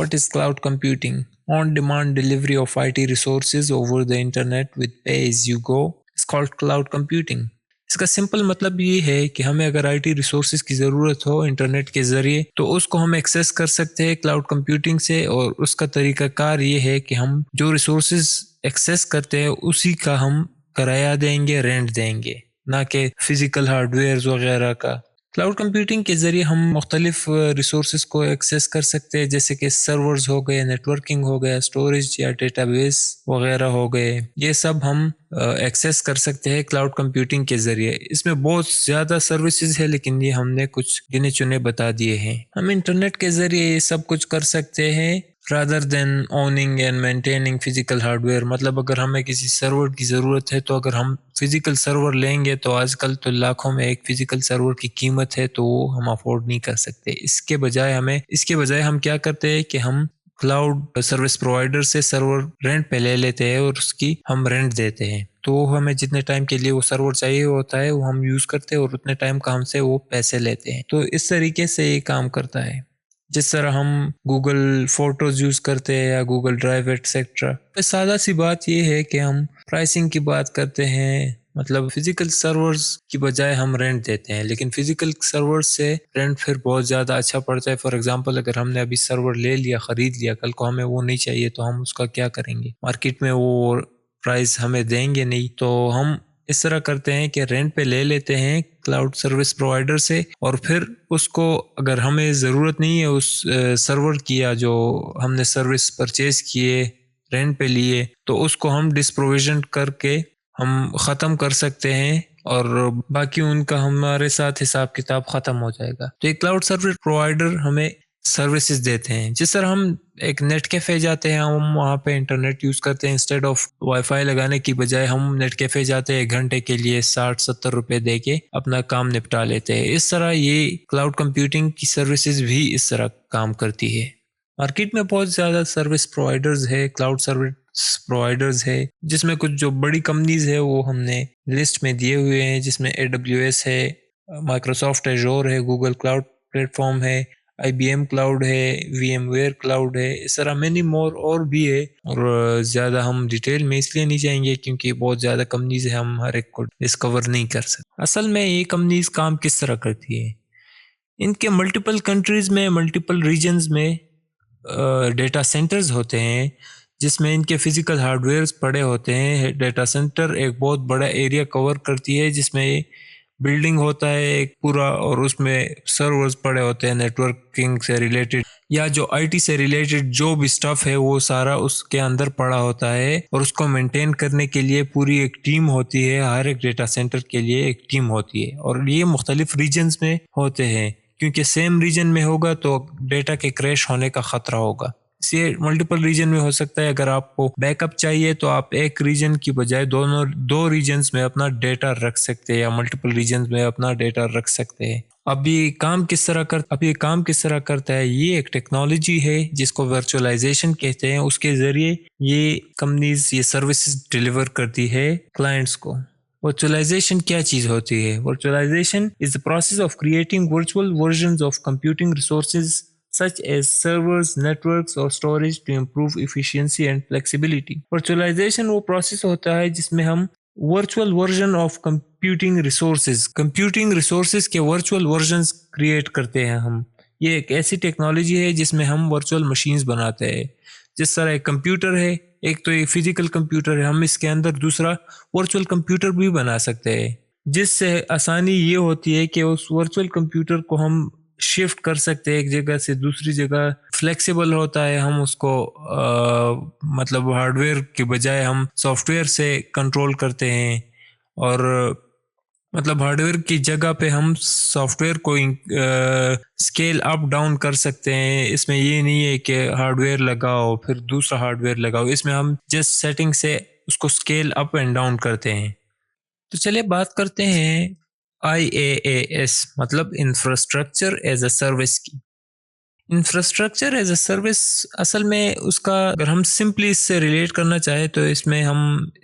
What is cloud computing? On-demand delivery of IT resources over the internet with pay-as-you-go is called cloud computing. اس کا simple مطلب یہ ہے کہ ہمیں اگر آئی ٹی ریسورسز کی ضرورت ہو انٹرنیٹ کے ذریعے تو اس کو ہم ایکسیس کر سکتے ہیں کلاؤڈ کمپیوٹنگ سے، اور اس کا طریقہ کار یہ ہے کہ ہم جو ریسورسز ایکسیس کرتے ہیں اسی کا ہم کرایہ دیں گے، رینٹ دیں گے، نہ کہ فزیکل ہارڈ ویئرز وغیرہ کا۔ کلاؤڈ کمپیوٹنگ کے ذریعے ہم مختلف ریسورسز کو ایکسیس کر سکتے ہیں، جیسے کہ سرورز ہو گئے، نیٹ ورکنگ ہو گیا، اسٹوریج یا ڈیٹا بیس وغیرہ ہو گئے، یہ سب ہم ایکسیس کر سکتے ہیں کلاؤڈ کمپیوٹنگ کے ذریعے۔ اس میں بہت زیادہ سروسز ہے، لیکن یہ ہم نے کچھ گنے چنے بتا دیے ہیں۔ ہم انٹرنیٹ کے ذریعے یہ سب کچھ کر سکتے ہیں rather than owning and maintaining physical hardware۔ مطلب اگر ہمیں کسی سرور کی ضرورت ہے تو اگر ہم فزیکل سرور لیں گے تو آج کل تو لاکھوں میں ایک فزیکل سرور کی قیمت ہے، تو وہ ہم افورڈ نہیں کر سکتے۔ اس کے بجائے ہم کیا کرتے ہیں کہ ہم کلاؤڈ سروس پرووائڈر سے سرور رینٹ پہ لے لیتے ہیں اور اس کی ہم رینٹ دیتے ہیں، تو ہمیں جتنے ٹائم کے لیے وہ سرور چاہیے ہوتا ہے وہ ہم یوز کرتے ہیں اور اتنے ٹائم کا ہم سے وہ پیسے لیتے ہیں۔ تو اس طریقے سے یہ کام کرتا ہے، جس طرح ہم گوگل فوٹوز یوز کرتے ہیں یا گوگل ڈرائیو ایٹسیکٹرا۔ سادہ سی بات یہ ہے کہ ہم پرائسنگ کی بات کرتے ہیں، مطلب فزیکل سرورز کی بجائے ہم رینٹ دیتے ہیں، لیکن فزیکل سرورز سے رینٹ پھر بہت زیادہ اچھا پڑتا ہے۔ فار ایگزامپل اگر ہم نے ابھی سرور لے لیا، خرید لیا، کل کو ہمیں وہ نہیں چاہیے تو ہم اس کا کیا کریں گے؟ مارکیٹ میں وہ پرائز ہمیں دیں گے نہیں، تو ہم اس طرح کرتے ہیں کہ رینٹ پہ لے لیتے ہیں کلاؤڈ سروس پرووائڈر سے، اور پھر اس کو اگر ہمیں ضرورت نہیں ہے اس سرور کی یا جو ہم نے سروس پرچیز کیے رینٹ پہ لیے، تو اس کو ہم ڈسپروویژن کر کے ہم ختم کر سکتے ہیں، اور باقی ان کا ہمارے ساتھ حساب کتاب ختم ہو جائے گا۔ تو ایک کلاؤڈ سروس پرووائڈر ہمیں سروسز دیتے ہیں، جس طرح ہم ایک نیٹ کیفے جاتے ہیں، ہم وہاں پہ انٹرنیٹ یوز کرتے ہیں، انسٹیڈ آف وائی فائی لگانے کی بجائے ہم نیٹ کیفے جاتے ہیں، 1 گھنٹے کے لیے 60-70 روپے دے کے اپنا کام نپٹا لیتے ہیں۔ اس طرح یہ کلاؤڈ کمپیوٹنگ کی سروسز بھی اس طرح کام کرتی ہے۔ مارکیٹ میں بہت زیادہ سروس پرووائڈرز ہے، کلاؤڈ سروس پرووائڈرز ہے، جس میں کچھ جو بڑی کمپنیز ہے وہ ہم نے لسٹ میں دیے ہوئے ہیں، جس میں AWS ہے، مائکروسافٹ ایزور ہے، گوگل کلاؤڈ پلیٹ فارم ہے، IBM کلاؤڈ ہے، VMware کلاؤڈ ہے، اس طرح مینی مور اور بھی ہے، اور زیادہ ہم ڈیٹیل میں اس لیے نہیں جائیں گے کیونکہ بہت زیادہ کمپنیز ہیں، ہم ہر ایک کو ڈسکور نہیں کر سکتے۔ اصل میں یہ کمپنیز کام کس طرح کرتی ہے؟ ان کے ملٹیپل کنٹریز میں، ملٹیپل ریجنز میں ڈیٹا سینٹرز ہوتے ہیں، جس میں ان کے فزیکل ہارڈ ویئرز پڑے ہوتے ہیں۔ ڈیٹا سینٹر ایک بہت بڑا ایریا کور کرتی ہے، جس میں بلڈنگ ہوتا ہے ایک پورا، اور اس میں سرورز پڑے ہوتے ہیں، نیٹ ورکنگ سے ریلیٹڈ یا جو IT سے ریلیٹڈ جو بھی سٹف ہے وہ سارا اس کے اندر پڑا ہوتا ہے، اور اس کو مینٹین کرنے کے لیے پوری ایک ٹیم ہوتی ہے، ہر ایک ڈیٹا سینٹر کے لیے ایک ٹیم ہوتی ہے، اور یہ مختلف ریجنز میں ہوتے ہیں، کیونکہ سیم ریجن میں ہوگا تو ڈیٹا کے کریش ہونے کا خطرہ ہوگا۔ اس لیے ملٹیپل ریجن میں ہو سکتا ہے، اگر آپ کو بیک اپ چاہیے تو آپ ایک ریجن کی بجائے دو ریجنز میں اپنا ڈیٹا رکھ سکتے ہیں، یا ملٹیپل ریجنز میں اپنا ڈیٹا رکھ سکتے ہیں۔ اب یہ کام کس طرح کرتا ہے؟ یہ ایک ٹیکنالوجی ہے جس کو ورچوئلائزیشن کہتے ہیں، اس کے ذریعے یہ کمپنیز یہ سروسز ڈیلیور کرتی ہے کلائنٹس کو۔ ورچوئلائزیشن کیا چیز ہوتی ہے؟ Virtualisation is the process of creating virtual versions of computing resources such as servers, networks or storage to improve efficiency and flexibility۔ Virtualisation وہ پروسیس ہوتا ہے جس میں ہم virtual version of computing resources کے ورچوئل ورژنز کریٹ کرتے ہیں ہم۔ یہ ایک ایسی ٹیکنالوجی ہے جس میں ہم ورچوئل مشینز بناتے ہیں، جس طرح ایک کمپیوٹر ہے، ایک تو ایک فزیکل کمپیوٹر ہے، ہم اس کے اندر دوسرا ورچوئل کمپیوٹر بھی بنا سکتے ہیں، جس سے آسانی یہ ہوتی ہے کہ اس ورچوئل کمپیوٹر کو ہم شفٹ کر سکتے ہیں ایک جگہ سے دوسری جگہ، فلیکسیبل ہوتا ہے، ہم اس کو مطلب ہارڈ ویئر کے بجائے ہم سافٹ ویئر سے کنٹرول کرتے ہیں، اور مطلب ہارڈ ویئر کی جگہ پہ ہم سافٹ ویئر کو اسکیل اپ ڈاؤن کر سکتے ہیں۔ اس میں یہ نہیں ہے کہ ہارڈ ویئر لگاؤ پھر دوسرا ہارڈ ویئر لگاؤ، اس میں ہم جسٹ سیٹنگ سے اس کو اسکیل اپ اینڈ ڈاؤن کرتے ہیں۔ تو چلیے بات کرتے ہیں IaaS مطلب انفراسٹرکچر ایز اے سروس کی۔ انفراسٹرکچر ایز اے سروس اصل میں اس کا اگر ہم سمپلی اس سے ریلیٹ کرنا چاہیں تو اس میں ہم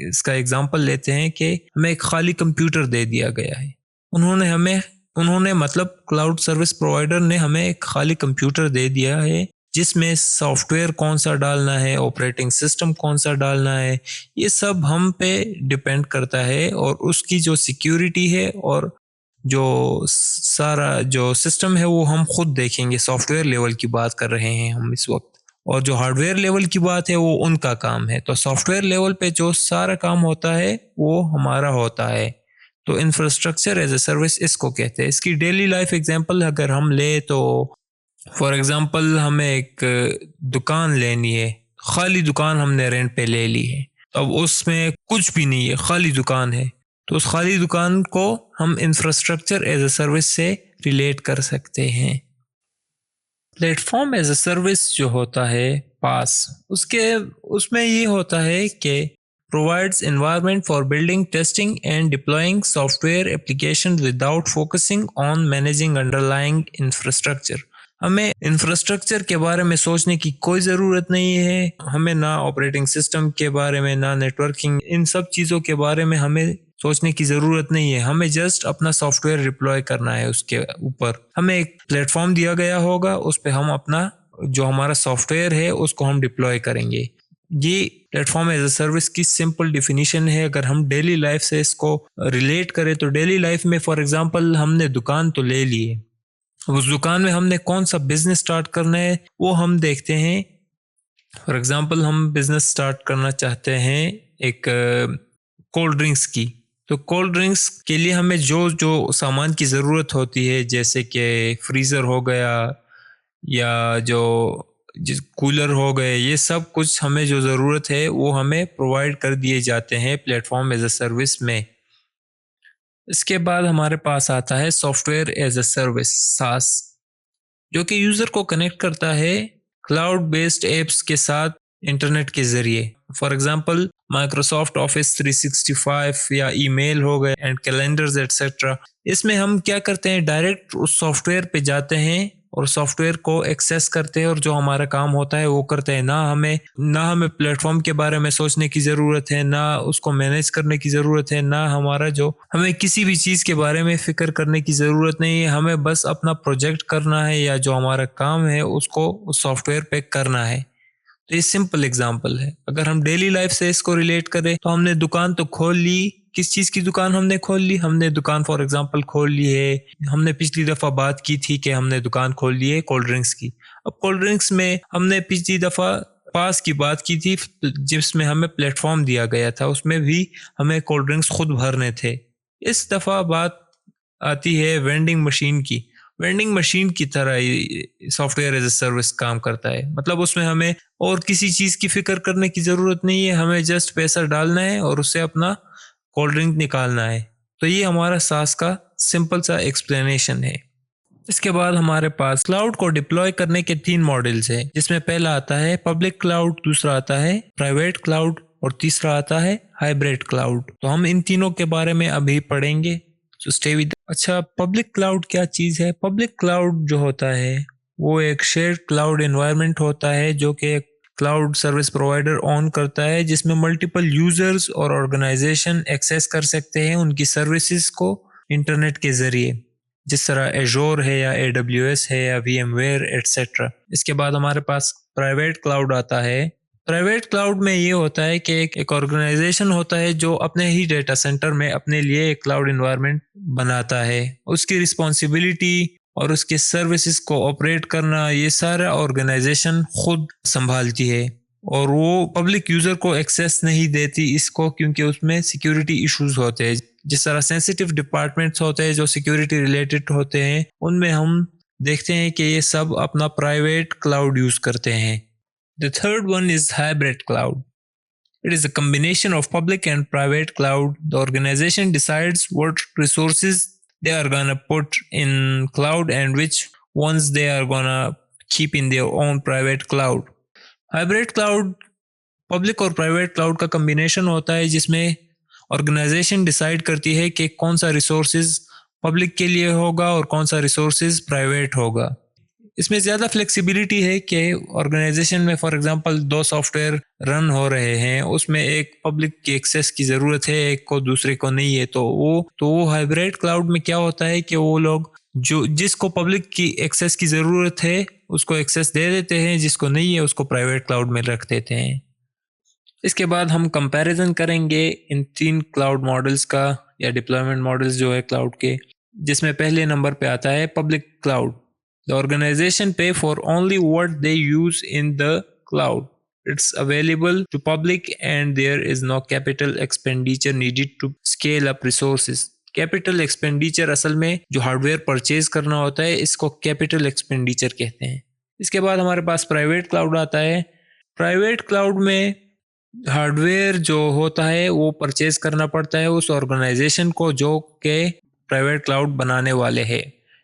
اس کا ایگزامپل لیتے ہیں کہ ہمیں ایک خالی کمپیوٹر دے دیا گیا ہے، انہوں نے مطلب کلاؤڈ سروس پرووائڈر نے ہمیں ایک خالی کمپیوٹر دے دیا ہے، جس میں سافٹ ویئر کون سا ڈالنا ہے، آپریٹنگ سسٹم کون سا ڈالنا ہے، یہ سب ہم پہ ڈپینڈ کرتا ہے، اور اس کی جو سیکیورٹی ہے اور جو سارا جو سسٹم ہے وہ ہم خود دیکھیں گے. سافٹ ویئر لیول کی بات کر رہے ہیں ہم اس وقت، اور جو ہارڈ ویئر لیول کی بات ہے وہ ان کا کام ہے. تو سافٹ ویئر لیول پہ جو سارا کام ہوتا ہے وہ ہمارا ہوتا ہے. تو انفراسٹرکچر ایز اے سروس اس کو کہتے ہیں. اس کی ڈیلی لائف ایگزامپل اگر ہم لیں تو فار ایگزامپل ہمیں ایک دکان لینی ہے، خالی دکان ہم نے رینٹ پہ لے لی ہے، اب اس میں کچھ بھی نہیں ہے، خالی دکان ہے. تو اس خالی دکان کو ہم انفراسٹرکچر ایز اے سروس سے ریلیٹ کر سکتے ہیں. Plate form as a service جو ہوتا ہے پاس، اس میں یہ ہوتا ہے کہ provides environment for building, testing and deploying software applications without focusing on managing underlying infrastructure. ہمیں انفراسٹرکچر کے بارے میں سوچنے کی کوئی ضرورت نہیں ہے، ہمیں نہ آپریٹنگ سسٹم کے بارے میں، نہ نیٹورکنگ، ان سب چیزوں کے بارے میں ہمیں سوچنے کی ضرورت نہیں ہے. ہمیں جسٹ اپنا سافٹ ویئر ڈپلوائے کرنا ہے. اس کے اوپر ہمیں ایک پلیٹ فارم دیا گیا ہوگا، اس پہ ہم اپنا جو ہمارا سافٹ ویئر ہے اس کو ہم ڈپلوائے کریں گے. یہ plate form as a service کی سمپل ڈیفینیشن ہے. اگر ہم ڈیلی لائف سے اس کو ریلیٹ کریں تو ڈیلی لائف میں فار ایگزامپل ہم نے دکان تو لے لی ہے، اس دکان میں ہم نے کون سا بزنس سٹارٹ کرنا ہے وہ ہم دیکھتے ہیں. فار ایگزامپل ہم بزنس سٹارٹ کرنا چاہتے ہیں ایک کولڈ ڈرنکس کی. تو کولڈ ڈرنکس کے لیے ہمیں جو سامان کی ضرورت ہوتی ہے، جیسے کہ فریزر ہو گیا یا جو کولر ہو گئے، یہ سب کچھ ہمیں جو ضرورت ہے وہ ہمیں پرووائڈ کر دیے جاتے ہیں plate form as a service میں. اس کے بعد ہمارے پاس آتا ہے soft where as a service ساس، جو کہ یوزر کو کنیکٹ کرتا ہے کلاؤڈ بیسڈ ایپس کے ساتھ انٹرنیٹ کے ذریعے. فار ایگزامپل مائکروسافٹ آفس 365 یا ای میل ہو گئے اینڈ کیلنڈرز ایٹسٹرا. اس میں ہم کیا کرتے ہیں، ڈائریکٹ اس سافٹ ویئر پہ جاتے ہیں اور سافٹ ویئر کو ایکسیس کرتے ہیں اور جو ہمارا کام ہوتا ہے وہ کرتے ہیں. نہ ہمیں پلیٹ فارم کے بارے میں سوچنے کی ضرورت ہے، نہ اس کو مینیج کرنے کی ضرورت ہے، نہ ہمیں کسی بھی چیز کے بارے میں فکر کرنے کی ضرورت نہیں ہے. ہمیں بس اپنا پروجیکٹ کرنا ہے یا جو ہمارا کام ہے اس کو اس سافٹ ویئر پہ کرنا ہے. تو یہ سمپل اگزامپل ہے. اگر ہم ڈیلی لائف سے اس کو ریلیٹ کریں تو ہم نے دکان تو کھول لی. کس چیز کی دکان ہم نے کھول لی؟ ہم نے دکان فار ایگزامپل کھول لی ہے، ہم نے پچھلی دفعہ بات کی تھی کہ ہم نے دکان کھول لی ہے کولڈ ڈرنکس کی. اب کولڈ ڈرنکس میں ہم نے پچھلی دفعہ پاس کی بات کی تھی جس میں ہمیں پلیٹ فارم دیا گیا تھا، اس میں بھی ہمیں کولڈ ڈرنکس خود بھرنے تھے. اس دفعہ بات آتی ہے وینڈنگ مشین کی. وینڈنگ مشین کی طرح software as a service کام کرتا ہے. مطلب اس میں ہمیں اور کسی چیز کی فکر کرنے کی ضرورت نہیں ہے، ہمیں جسٹ پیسہ ڈالنا ہے اور اس سے اپنا کولڈ ڈرنک نکالنا ہے. تو یہ ہمارا ساس کا سمپل سا ایکسپلینیشن ہے. اس کے بعد ہمارے پاس کلاؤڈ کو ڈپلوائے کرنے کے 3 ماڈلز ہیں، جس میں پہلا آتا ہے پبلک کلاؤڈ، دوسرا آتا ہے پرائیویٹ کلاؤڈ اور تیسرا آتا ہے ہائبریڈ کلاؤڈ. تو ہم ان تینوں کے بارے میں ابھی پڑھیں گے. اچھا، پبلک کلاؤڈ کیا چیز ہے؟ پبلک کلاؤڈ جو ہوتا ہے وہ ایک شیئرڈ کلاؤڈ انوائرمنٹ ہوتا ہے جو کہ کلاؤڈ سروس پرووائڈر آن کرتا ہے، جس میں ملٹیپل یوزرز اور آرگنائزیشن ایکسیس کر سکتے ہیں ان کی سروسز کو انٹرنیٹ کے ذریعے، جس طرح ایجور ہے یا AWS ہے یا VMware ایٹسٹرا. اس کے بعد ہمارے پاس پرائیویٹ کلاؤڈ آتا ہے. پرائیویٹ کلاؤڈ میں یہ ہوتا ہے کہ ایک آرگنائزیشن ہوتا ہے جو اپنے ہی ڈیٹا سینٹر میں اپنے لیے ایک کلاؤڈ انوائرمنٹ بناتا ہے. اس کی رسپانسبلٹی اور اس کے سروسز کو آپریٹ کرنا یہ سارا آرگنائزیشن خود سنبھالتی ہے، اور وہ پبلک یوزر کو ایکسیس نہیں دیتی اس کو، کیونکہ اس میں سیکیورٹی ایشوز ہوتے ہیں. جس طرح سینسیٹیو ڈپارٹمنٹس ہوتے ہیں جو سیکیورٹی ریلیٹڈ ہوتے ہیں، ان میں ہم دیکھتے ہیں کہ یہ سب اپنا پرائیویٹ کلاؤڈ یوز کرتے ہیں. The third one is hybrid cloud. It is a combination of public and private cloud. The organization decides what resources they are gonna put in cloud and which ones they are gonna keep in their own private cloud. Hybrid cloud public اور private cloud کا combination ہوتا ہے، جس میں organization decide کرتی ہے کہ کون سا ریسورسز پبلک کے لیے ہوگا اور کون سا ریسورسز پرائیویٹ ہوگا. اس میں زیادہ فلیکسیبلٹی ہے کہ آرگنائزیشن میں فار ایگزامپل 2 سافٹ ویئر رن ہو رہے ہیں، اس میں ایک پبلک کی ایکسیس کی ضرورت ہے، ایک کو دوسرے کو نہیں ہے. تو وہ ہائبریڈ کلاؤڈ میں کیا ہوتا ہے کہ وہ لوگ جس کو پبلک کی ایکسیس کی ضرورت ہے اس کو ایکسیس دے دیتے ہیں، جس کو نہیں ہے اس کو پرائیویٹ کلاؤڈ میں رکھ دیتے ہیں۔ اس کے بعد ہم کمپیریزن کریں گے ان 3 کلاؤڈ ماڈلز کا یا ڈپلائمنٹ ماڈلز جو ہے کلاؤڈ کے، جس میں پہلے نمبر پہ آتا ہے public cloud. The organization pay for only what they use in the cloud. It's available to public and there is no capital expenditure needed to scale up resources. Capital expenditure اصل میں جو hard where purchase کرنا ہوتا ہے اس کو capital expenditure کہتے ہیں۔ اس کے بعد ہمارے پاس پرائیویٹ کلاؤڈ آتا ہے۔ پرائیویٹ کلاؤڈ میں ہارڈ ویئر جو ہوتا ہے وہ پرچیز کرنا پڑتا ہے اس آرگنائزیشن کو جو کہ پرائیویٹ کلاؤڈ بنانے والے ہیں۔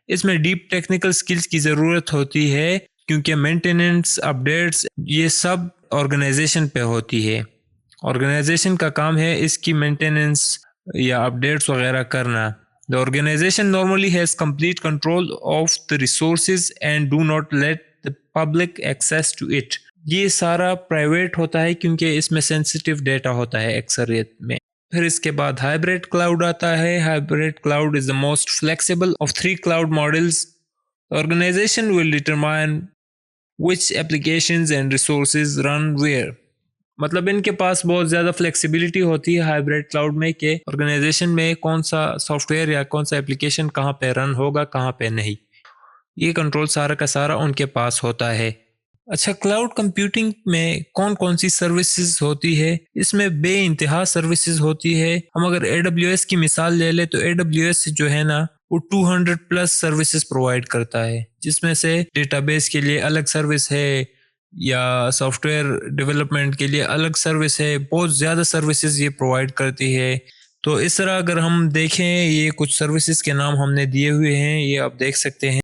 اس میں ڈیپ ٹیکنیکل سکلز کی ضرورت ہوتی ہے کیونکہ مینٹیننس، اپڈیٹس یہ سب آرگنائزیشن پہ ہوتی ہے۔ آرگنائزیشن کا کام ہے اس کی مینٹیننس یا اپڈیٹس وغیرہ کرنا۔ The organization normally has complete control of the resources and do not let the public access to it. یہ سارا پرائیویٹ ہوتا ہے کیونکہ اس میں سینسیٹیو ڈیٹا ہوتا ہے اکثریت میں۔ پھر اس کے بعد ہائبریڈ کلاؤڈ آتا ہے۔ Hybrid cloud is the most flexible of 3 cloud models. The organization will determine which applications and resources run where. مطلب ان کے پاس بہت زیادہ فلیکسیبلٹی ہوتی ہے ہائبریڈ کلاؤڈ میں کہ آرگنائزیشن میں کون سا سافٹ ویئر یا کون سا اپلیکیشن کہاں پہ رن ہوگا کہاں پہ نہیں، یہ کنٹرول سارا کا سارا ان کے پاس ہوتا ہے۔ اچھا، کلاؤڈ کمپیوٹنگ میں کون کون سی سروسز ہوتی ہے؟ اس میں بے انتہا سروسز ہوتی ہے۔ ہم اگر AWS کی مثال لے لیں تو AWS جو ہے نا وہ 200 پلس سروسز پرووائڈ کرتا ہے، جس میں سے ڈیٹا بیس کے لیے الگ سروس ہے یا سافٹ ویئر ڈیولپمنٹ کے لیے الگ سروس ہے، بہت زیادہ سروسز یہ پرووائڈ کرتی ہے۔ تو اس طرح اگر ہم دیکھیں یہ کچھ سروسز کے نام ہم نے دیے ہوئے ہیں، یہ آپ دیکھ سکتے ہیں۔